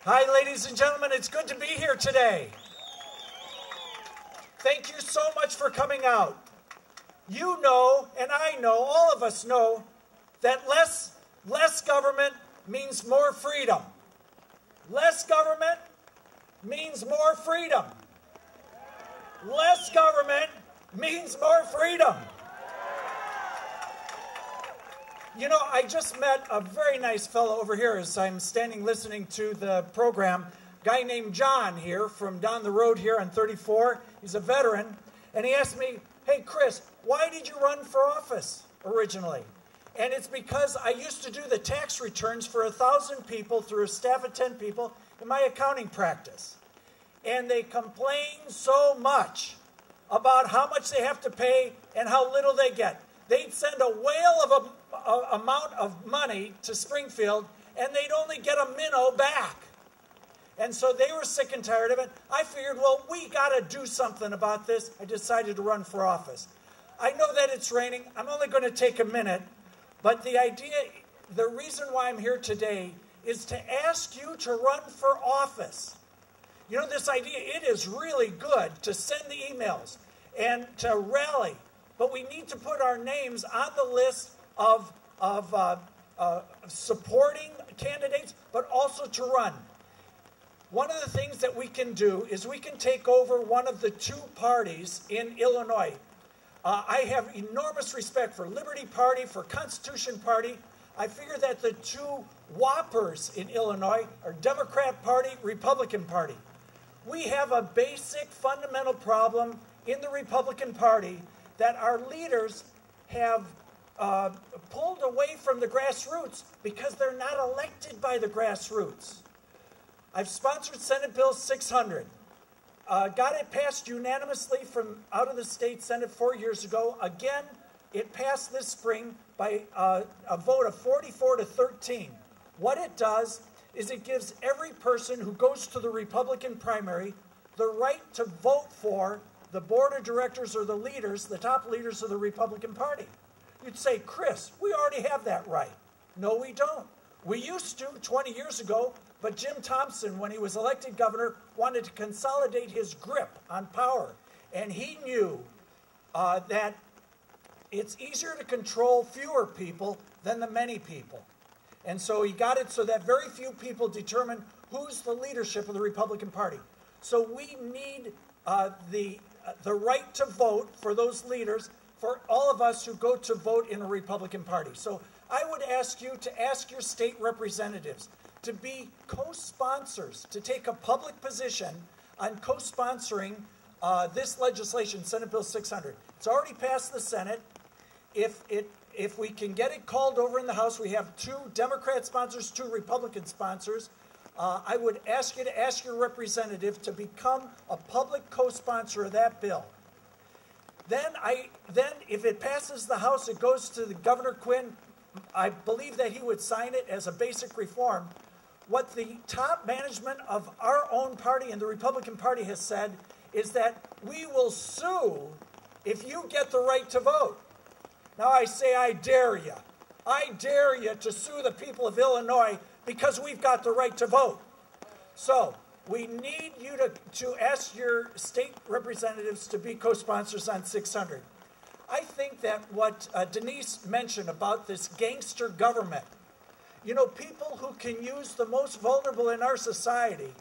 Hi, ladies and gentlemen. It's good to be here today. Thank you so much for coming out. You know, and I know, all of us know, that less government means more freedom. Less government means more freedom. Less government means more freedom. You know, I just met a very nice fellow over here as I'm standing listening to the program. A guy named John here from down the road here on 34. He's a veteran. And he asked me, hey, Chris, why did you run for office originally? And it's because I used to do the tax returns for 1,000 people through a staff of 10 people in my accounting practice. And they complain so much about how much they have to pay and how little they get. They'd send a whale of a amount of money to Springfield, and they'd only get a minnow back. And so they were sick and tired of it. I figured, well, we got to do something about this. I decided to run for office. I know that it's raining. I'm only going to take a minute. But the reason why I'm here today is to ask you to run for office. You know, this idea, it is really good to send the emails and to rally. But we need to put our names on the list of supporting candidates, but also to run. One of the things that we can do is we can take over one of the two parties in Illinois. I have enormous respect for Liberty Party, for Constitution Party. I figure that the two whoppers in Illinois are Democrat Party, Republican Party. We have a basic fundamental problem in the Republican Party that our leaders have pulled away from the grassroots because they're not elected by the grassroots. I've sponsored Senate Bill 600. Got it passed unanimously from out of the state Senate 4 years ago. Again, it passed this spring by a vote of 44 to 13. What it does is it gives every person who goes to the Republican primary the right to vote for the board of directors or the leaders, the top leaders of the Republican Party. You'd say, Chris, we already have that right. No, we don't. We used to 20 years ago, but Jim Thompson, when he was elected governor, wanted to consolidate his grip on power. And he knew that it's easier to control fewer people than the many people. And so he got it so that very few people determine who's the leadership of the Republican Party. So we need the right to vote for those leaders for all of us who go to vote in a Republican Party. So I would ask you to ask your state representatives to be co-sponsors, to take a public position on co-sponsoring this legislation, Senate Bill 600. It's already passed the Senate. If we can get it called over in the House, we have 2 Democrat sponsors, 2 Republican sponsors. I would ask you to ask your representative to become a public co-sponsor of that bill. Then if it passes the House, it goes to the Governor Quinn. I believe that he would sign it as a basic reform. What the top management of our own party and the Republican Party has said is that we will sue if you get the right to vote. Now I say, I dare you. I dare you to sue the people of Illinois because we've got the right to vote. So we need you to ask your state representatives to be co-sponsors on 600. I think that what Denise mentioned about this gangster government, you know, people who can use the most vulnerable in our society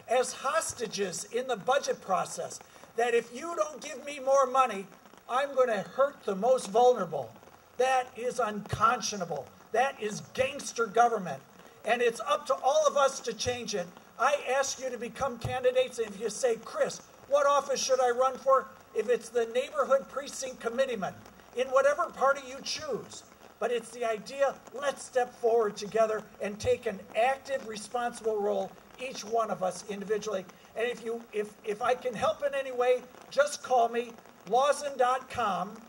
as hostages in the budget process, that if you don't give me more money, I'm going to hurt the most vulnerable. That is unconscionable. That is gangster government. And it's up to all of us to change it. I ask you to become candidates, and if you say, Chris, what office should I run for? If it's the neighborhood precinct committeeman, in whatever party you choose. But it's the idea, let's step forward together and take an active, responsible role, each one of us individually. And if I can help in any way, just call me, Lauzen.com,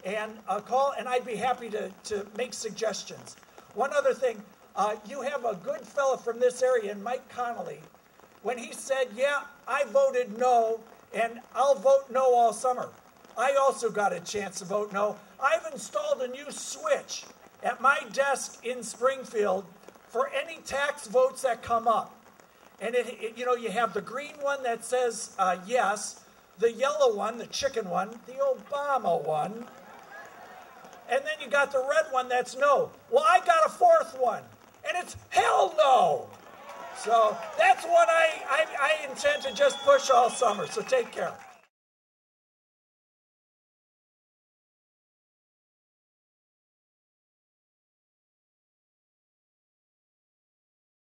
and call, and I'd be happy to make suggestions. One other thing, you have a good fella from this area, Mike Connolly, when he said, yeah, I voted no, and I'll vote no all summer. I also got a chance to vote no. I've installed a new switch at my desk in Springfield for any tax votes that come up. And you know, you have the green one that says yes, the yellow one, the chicken one, the Obama one, and then you got the red one that's no. Well, I got a fourth one, and it's hell no. So that's what I intend to just push all summer. So take care.